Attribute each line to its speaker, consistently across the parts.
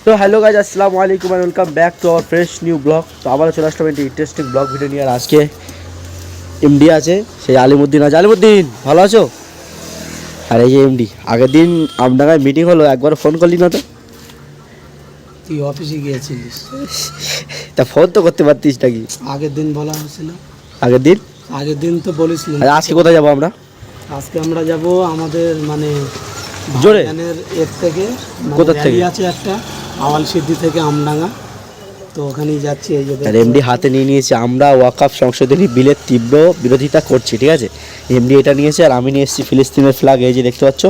Speaker 1: তো hello guys, আসসালামু আলাইকুম and welcome back to our fresh new blog. তো আবার চলে আসলাম একটি ইন্টারেস্টিং ব্লগ ভিডিও নিয়ে। আর আজকে এমডি আছে, সেই আলিমুদ্দিন আছে। আলিমুদ্দিন, ভালো আছো? আর এই যে এমডি। আগের দিন আমডাঙ্গায় মিটিং হলো, একবার ফোন করলি না তো?
Speaker 2: তুই অফিসে গিয়েছিলিস,
Speaker 1: তা ফোন তো করতে পারতিস নাকি?
Speaker 2: আগের দিন বলা হয়েছিল।
Speaker 1: আগের দিন
Speaker 2: তো বলেছিলেন।
Speaker 1: আজকে কোথায় যাবো আমরা?
Speaker 2: আজকে আমরা যাব আমাদের
Speaker 1: জোরে
Speaker 2: এর থেকে
Speaker 1: কোথা থেকে
Speaker 2: আছে একটা আওয়াল সিদ্ধি থেকে আমডাঙ্গা, তো ওখানেই যাচ্ছি। এই যে
Speaker 1: এমডি হাতে নিয়ে নিয়েছে। আমরা ওয়াকফ সংশোধনী বিলের তীব্র বিরোধিতা করছি, ঠিক আছে? এমডি এটা নিয়েছে আর আমি নিয়ে এসেছি ফিলিস্তিনের ফ্ল্যাগ। এই যে দেখতে পাচ্ছ,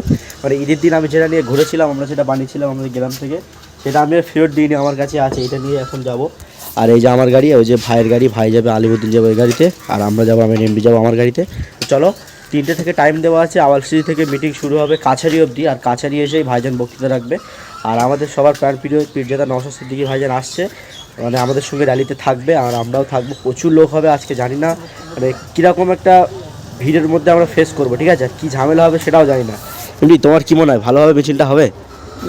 Speaker 1: মানে ঈদের দিন আমি যেটা নিয়ে ঘুরেছিলাম, আমরা যেটা বানিয়েছিলাম আমাদের গ্রাম থেকে, সেটা আমি ফেরত দিইনি, আমার কাছে আছে। এটা নিয়ে এখন যাব। আর এই যে আমার গাড়ি, ওই যে ভাইয়ের গাড়ি, ভাই যাবে আলিমুদ্দিন যাবে ওই গাড়িতে, আর আমরা যাবো, আমি এমডি যাবো আমার গাড়িতে। চলো, 3টে থেকে টাইম দেওয়া আছে। আওয়ালসিটি থেকে মিটিং শুরু হবে কাছারি অবধি, আর কাছারি এসেই ভাইজান বক্তৃতা রাখবে। আর আমাদের সবার প্রাণ প্রিয় পীরজাদা নওশাদ সিদ্দিকী ভাইজান আসছে, মানে আমাদের সঙ্গে র্যালিতে থাকবে, আর আমরাও থাকবো। প্রচুর লোক হবে আজকে, জানি না মানে কীরকম একটা ভিড়ের মধ্যে আমরা ফেস করবো, ঠিক আছে? আর কী ঝামেলা হবে সেটাও জানি না। এমনি তোমার কী মনে হয়, ভালোভাবে মিছিলটা হবে?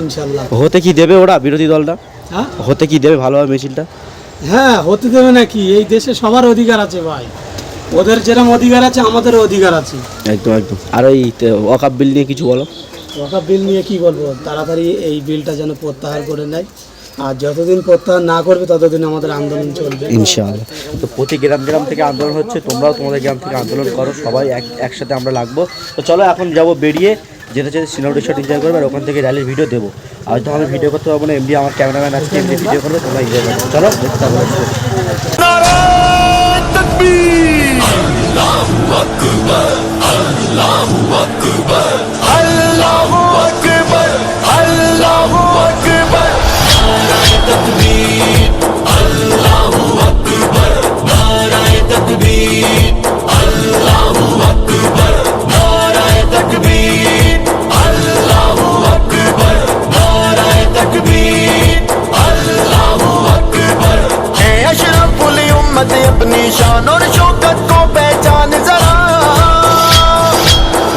Speaker 2: ইনশাল্লাহ।
Speaker 1: হতে কি দেবে ওরা, বিরোধী দলটা?
Speaker 2: হ্যাঁ,
Speaker 1: হতে কি দেবে ভালোভাবে মিছিলটা?
Speaker 2: হ্যাঁ, হতে দেবে নাকি? এই দেশে সবার অধিকার আছে ভাই, ওদের যেরকম অধিকার আছে আমাদেরও অধিকার আছে।
Speaker 1: একদম একদম। আর ওই ওয়াকফ বিল নিয়ে কিছু বলো।
Speaker 2: ওয়াকফ বিল নিয়ে কি বলবো, তাড়াতাড়ি এই বিলটা যেন প্রত্যাহার করে নেয়, আর যতদিন প্রত্যাহার না করবে ততদিন আমাদের আন্দোলন চলবে
Speaker 1: ইনশাআল্লাহ। তো প্রতি গ্রাম থেকে আন্দোলন হচ্ছে, তোমরাও তোমাদের গ্রাম থেকে আন্দোলন করো, সবাই একসাথে আমরা লাগবো। তো চলো এখন যাবো, বেরিয়ে যেতে যেতে সিনেমাটি শট এনজয় করবে, আর ওখান থেকে র্যালির ভিডিও দেবো। আর তো আমি ভিডিও করতে পারবো না, এমডি আমার ক্যামেরাম্যান আজকে এমডি ভিডিও করবে, তোমরা এনজয় করবে। চলো দেখতে থাকবো।
Speaker 3: अपनी शान और शौकत को पहचान जरा,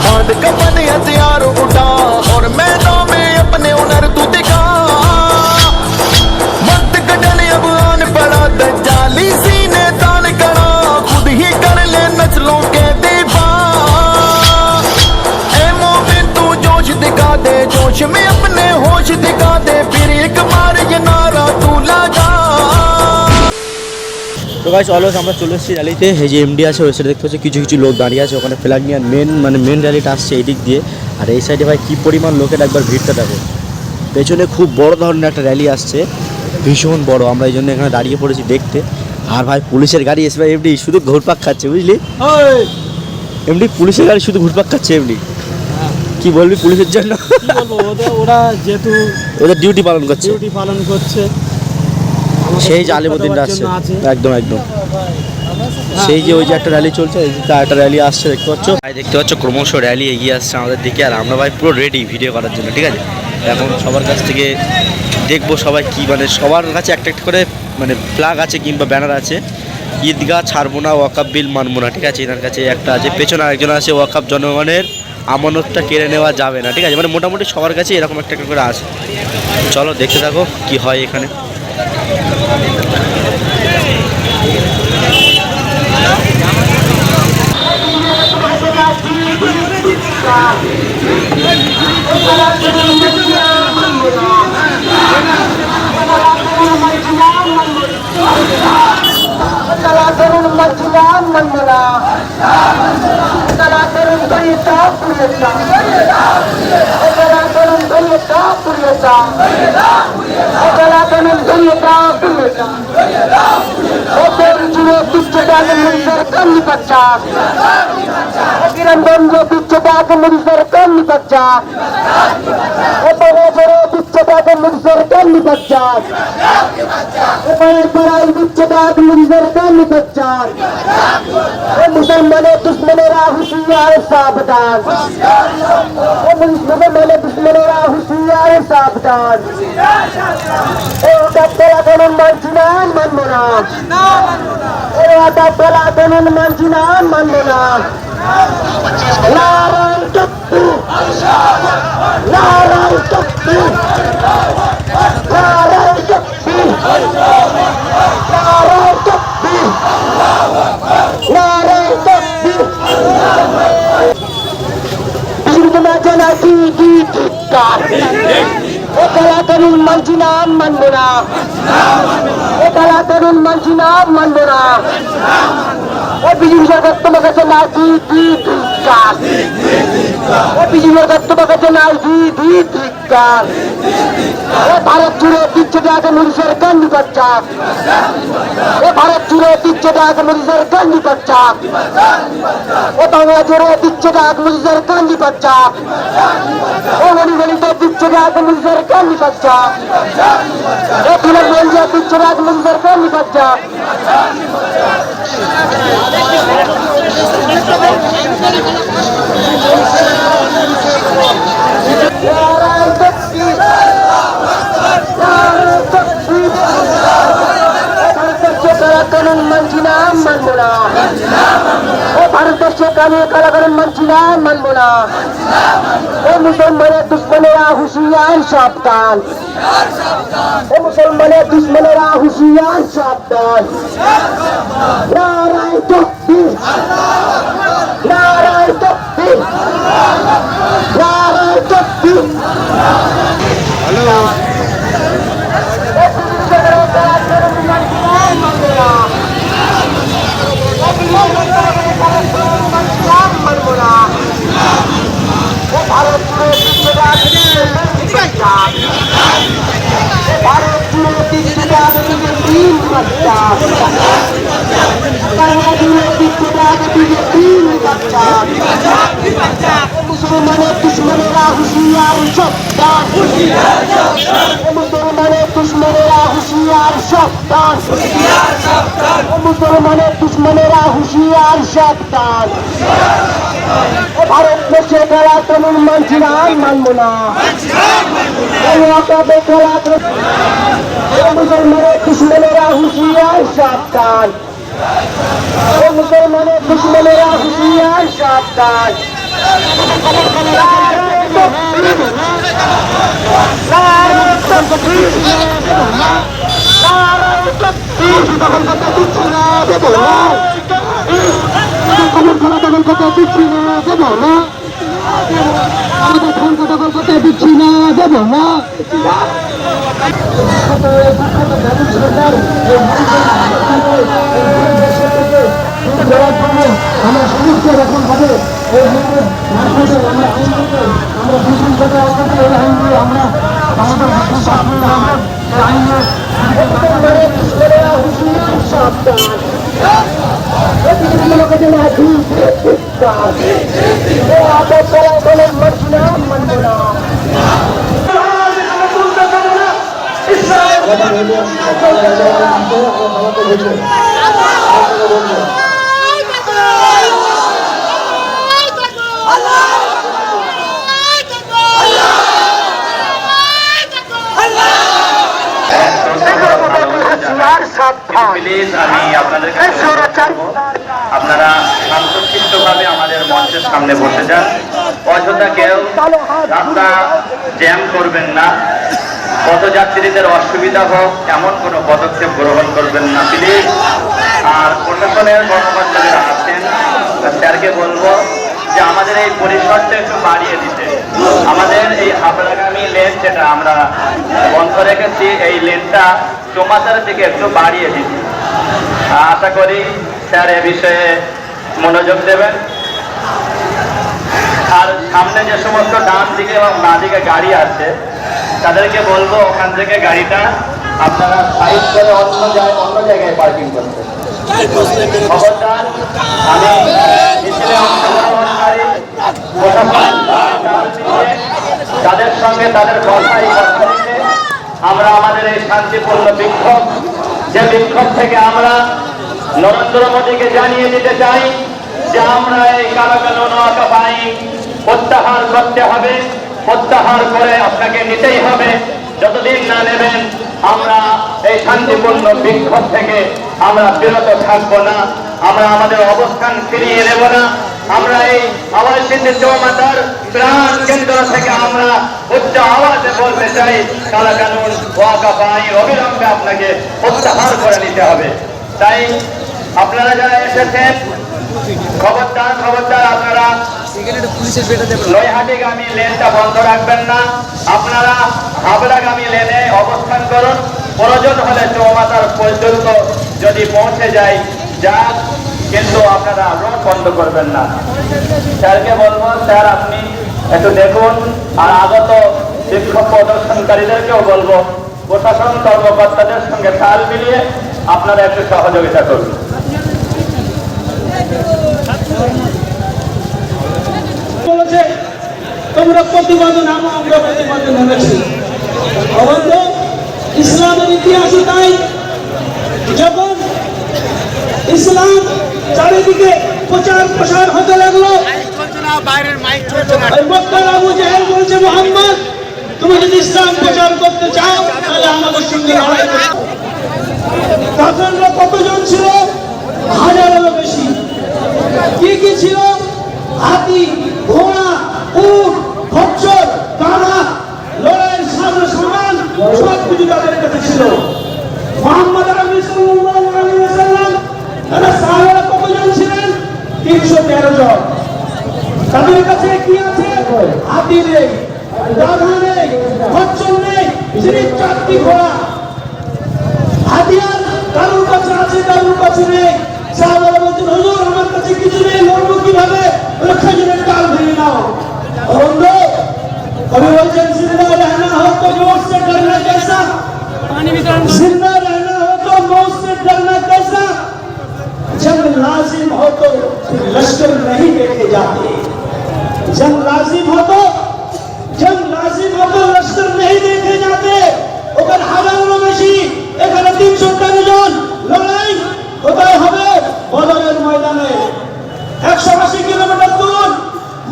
Speaker 3: बांध कफन हथियार उठा और मैदान में अपने हुनर तू दिखा। मत कटन अब आन पड़ा दज्जाली सीने तान करा, खुद ही कर ले नस्लों के दीपा। ए मोमिन तू जोश दिखा दे, जोश में अपने होश दिखा दे, फिर एक बार ये नारा तू लगा।
Speaker 1: তো গাইস, অলওয়েজ আমরা চলে এসেছি র্যালিতে। এই যে এমডি আছে, ওই সাইডে দেখতে পাচ্ছি কিছু লোক দাঁড়িয়ে আছে ওখানে ফ্ল্যাগ নিয়ে। মেন র্যালিটা আসছে এই দিক দিয়ে, আর এই সাইডে ভাই কী পরিমাণ লোকের, একবার ভিড়টা দেখো। পেছনে খুব বড় ধরনের একটা র্যালি আসছে, ভীষণ বড়। আমরা এই জন্য এখানে দাঁড়িয়ে পড়েছি দেখতে। আর ভাই পুলিশের গাড়ি এসে ভাই এমডি শুধু ঘুরপাক খাচ্ছে, বুঝলি? এমডি পুলিশের গাড়ি শুধু ঘুরপাক খাচ্ছে এমডি। কি বলবি পুলিশের জন্য?
Speaker 2: ওরা যেহেতু
Speaker 1: ওদের ডিউটি পালন করছে, সেই যে আলিমুদ্দিনটা আসছে। একদম একদম। সেই যে ওই যে একটা র্যালি চলছে, এই যে একটা র্যালি আসছে দেখতে পাচ্ছ ভাই, দেখতে পাচ্ছ ক্রমশ র্যালি এগিয়ে আসছে আমাদের দিকে। আর আমরা ভাই পুরো রেডি ভিডিও করার জন্য, ঠিক আছে? এখন সবার কাছ থেকে দেখবো সবাই কি, মানে সবার কাছে একটা একটা করে মানে ফ্ল্যাগ আছে কিংবা ব্যানার আছে। ঈদগাহ ছাড়বো না, ওয়াকফ বিল মানবো না, ঠিক আছে? এনার কাছে একটা আছে, পেছনে আরেকজন আছে, ওয়াকফ জনগণের আমানতটা কেড়ে নেওয়া যাবে না, ঠিক আছে? মানে মোটামুটি সবার কাছে এরকম একটা একটা করে আছে। চলো দেখতে থাকো কি হয় এখানে।
Speaker 4: মুসলমানের দুশ্মনেরা হুঁশিয়ার সাবধান, মুসলমানের দুশ্মনেরা হুঁশিয়ার সাবধান। কানুন মানছি না, মানবো না। কানুন মানছি না, মানবো না। নারায়ণ তকবীর, নারায়ণ তকবীর, নারায়ণ মানছি না, মানবো না। এ কালা কানুন মানছি না, মানবো না। ও বিজেপি সরকার তোমার কাছে না ধিক্কার। ও বিজেপি সরকার তোমার কাছে না ধিক্কার। ও ভারত জুড়ে দিচ্ছে টাকা মোদী সরকার নিপাচ্ছা। ও ভারত জুড়ে দিচ্ছে টাকা মোদী সরকার নিপাচ্ছা। ও বাংলা জুড়ে দিচ্ছে টাকা মোদী সরকার নিপাচ্ছা। ও গণিতে দিচ্ছে টাকা মোদী সরকার নিপাচ্ছা। ও তৃণমূল দিচ্ছে টাকা মোদী সরকার নিপাচ্ছা। কানুন মানছি না, মানবো না। ও ভারতবর্ষে কালা কানুন মানছি না, মানবো না। ও মুসলমানের দুশ্মনেরা হুঁশিয়ার সাবধান। ও মুসলমানের দুশ্মনেরা হুঁশিয়ার সাবধান। নারায় তাকবীর, নারায় তাকবীর, নারায় তাকবীর। মুসলমানের দুশ্মনেরা হুঁশিয়ার সাবধান। মুসলমানের দুশ্মনেরা হুঁশিয়ার সাবধান। মুসলমানের দুশ্মনেরা হুঁশিয়ার সাবধান। ভারতবর্ষে খেলা কানুন মানছি না, মানবো না। মুসলমানের দুশ্মনেরা হুঁশিয়ার সাবধান। মুসলমানের দুশ্মনেরা হুঁশিয়ার সাবধান। দিচ্ছি না, দেবো না। আমরা সমস্ত রকম ভাবে আমরা
Speaker 5: প্লিজ আমি আপনাদের কাছে অনুরোধ করব, আপনারা শান্তশিষ্টভাবে আমাদের মঞ্চের সামনে বসে যান। অযথা কেউ রাস্তা জ্যাম করবেন না, পথযাত্রীদের অসুবিধা হোক এমন কোনো পদক্ষেপ গ্রহণ করবেন না প্লিজ। আর প্রশাসনের কর্মকর্তারা আছেন, স্যারকে বলবো যে আমাদের এই পরিসরটা একটু বাড়িয়ে দিতে। আমাদের এই হাবড়াগামী লেন যেটা আমরা বন্ধ রেখেছি, এই লেনটা চৌমাথার দিকে একটু বাড়িয়ে দিতে। আশা করি স্যার এ বিষয়ে মনোযোগ দেবেন। আর সামনে যে সমস্ত ডান দিকে এবং বাঁ দিকে গাড়ি আছে তাদেরকে বলবো ওখান থেকে গাড়িটা আপনারা সাইড করে অন্য জায়গায় পার্কিং করতে। খবরদার, আমি মিছিলে অংশগ্রহণকারী তাদের সঙ্গে তাদের কথাই কথা রেখে আমরা আমাদের এই শান্তিপূর্ণ বিক্ষোভ, যে বিক্ষোভ থেকে আমরা নরেন্দ্র মোদীকে জানিয়ে দিতে চাই যে আমরা এই কালো কানুন ওয়াকফ আইন প্রত্যাহার করতে হবে, প্রত্যাহার করে আপনাকে নিতেই হবে। যতদিন না নেবেন আমরা এই শান্তিপূর্ণ বিক্ষোভ থেকে আমরা বিরত থাকবো না, আমরা আমাদের অবস্থান ফিরিয়ে নেব না। আমরা এই আওয়াজের চৌমাথার প্রাণ কেন্দ্র থেকে আমরা উচ্চ আওয়াজে বলতে চাই, কালো কানুন ওয়াকফ আইন অবিলম্বে আপনাকে প্রত্যাহার করে নিতে হবে। তাই আপনারা যারা এসেছেন খবরদার খবরদার, আপনারা নৈহাটিগামী লেনটা বন্ধ রাখবেন না। আপনারা হাবড়াগামী লেনে অবস্থান করুন। প্রয়োজন হলে চৌমাথার পর্যন্ত যদি পৌঁছে যায় যা, কিন্তু আপনারা রোড বন্ধ করবেন না। স্যারকে বলবো, স্যার আপনি একটু দেখুন, আর আগত বিক্ষোভ প্রদর্শনকারীদেরকেও বলবো প্রশাসন কর্মকর্তাদের সঙ্গে তাল মিলিয়ে আপনারা একটু সহযোগিতা করুন।
Speaker 2: বলেছে তোমরা প্রতিবাদে নামো, আমরা প্রতিবাদে নেমেছি। অবন্ধ ইসলামের ইতিহাসই তাই, যখন ইসলাম চারিদিকে প্রচার প্রসার হতে লাগলো, ওই মক্কার আবু জাহেল বলছে মুহাম্মদ তুমি যদি ইসলাম প্রচার করতে চাও তাহলে আমাদের সঙ্গে লড়াই করো। কাফেররা কতজন ছিল? হাজারেরও বেশি। কি কি ছিল? হাতি, ঘোড়া, উট, খচ্চর, কারা, লড়াইয়ের সামান সব কিছু তাদের কাছে ছিল। মুহাম্মদ আরবি সাল্লাল্লাহু আলাইহি ওয়াসাল্লাম তারা সাহাবারা কতজন ছিলেন? 313 জন। তাদের কাছে কি আছে? হাতি নেই, গাধা নেই, খচ্চর নেই, শুধু 4টি ঘোড়া। হাতিয়ার কারোর কাছে আছে, কারোর কাছে নেই। সাহাবারা বলছেন হুজুর আমার কাছে কিছু নেই, লড়বো কিভাবে? খেজুরের ডাল ভেঙে নাও। বন্ধু কবি বলছেন জিন্দা रहना हो तो मौत से डरना कैसा, जिंदा रहना हो तो मौत से डरना कैसा, जंग लाजिम हो तो लश्कर नहीं देखे जाते, जंग लाजिम हो तो लश्कर नहीं देखे जाते। ওখানে হাজারো বেশি, এখানে 313 জন। লড়াই কোথায় হবে? বদরের ময়দানে। 180 কিলোমিটার দূর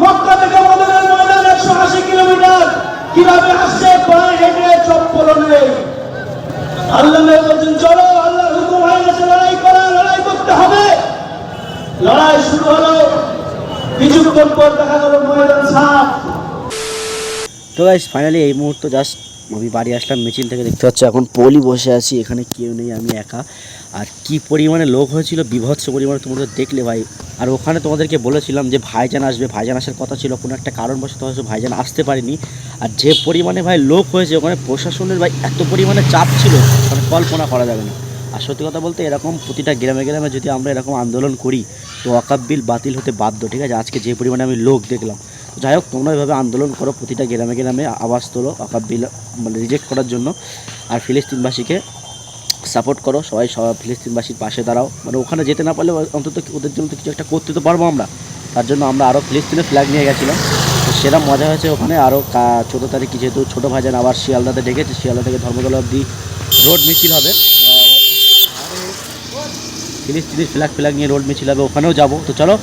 Speaker 2: মক্কা থেকে বদরের ময়দান 180 কিলোমিটার। কিভাবে আসছে? পায়ে হেঁটে, চপ্পল নেই। আল্লাহ বলছেন চলো, আল্লাহর হুকুম হয়ে গেছে, লড়াই করা, লড়াই করতে হবে। লড়াই শুরু হলো, কিছুক্ষণ পর দেখা গেল ময়দান সাফ।
Speaker 1: তো গাইস ফাইনালি এই মুহূর্তে জাস্ট আমি বাড়ি আসলাম মিছিল থেকে, দেখতে পাচ্ছি এখন পোলই বসে আছি, এখানে কেউ নেই, আমি একা। আর কি পরিমাণে লোক হয়েছিল, বিভৎস পরিমাণে, তোমরা দেখলে ভাই। আর ওখানে তোমাদেরকে বলেছিলাম যে ভাইজান আসবে, ভাইজান আসার কথা ছিল, কোনো একটা কারণবশত হয়তো ভাইজান আসতে পারেনি। আর যে পরিমাণে ভাই লোক হয়েছে ওখানে, প্রশাসনের ভাই এত পরিমাণে চাপ ছিল মানে কল্পনা করা যাবে না। আর সত্যি কথা বলতে এরকম প্রতিটা গ্রামে গ্রামে যদি আমরা এরকম আন্দোলন করি তো ওয়াকফ বিল বাতিল হতে বাধ্য, ঠিক আছে। আজকে যে পরিমাণে আমি লোক দেখলাম, যাই হোক তোমরা এভাবে আন্দোলন করো, প্রতিটা গ্রামে গ্রামে আওয়াজ তোলো ওয়াকফ বিল মানে রিজেক্ট করার জন্য। আর ফিলিস্তিনবাসীকে সাপোর্ট করো, সবাই ফিলিস্তিনবাসীর পাশে দাঁড়াও। মানে ওখানে যেতে না পারলে অন্তত ওদের জন্য তো কিছু একটা করতে তো পারবো আমরা। তার জন্য আমরা আরও ফিলিস্তিনের ফ্ল্যাগ নিয়ে গেছিলাম, তো সেরকম মজা হয়েছে ওখানে। আরও 14 তারিখ যেহেতু ছোটো ভাইজান আবার শিয়ালদাতে ডেকেছে, শিয়ালদা থেকে ধর্মতলা অবধি রোড মিছিল হবে, ফিলিস্তিনের ফ্ল্যাগ নিয়ে রোড মিছিল হবে, ওখানেও যাবো। তো চলো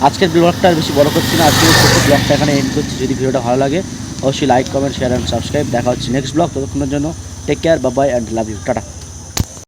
Speaker 1: আজকের ব্লগটা আর বেশি বড় করছি না, আজকের ছোট্ট ব্লগটা এখানে এন্ড করছি। যদি ভিডিওটা ভালো লাগে অবশ্যই like, comment, share and subscribe. দেখা হচ্ছে নেক্সট ব্লগ, ততক্ষণের জন্য take care, bye bye and love you, tata.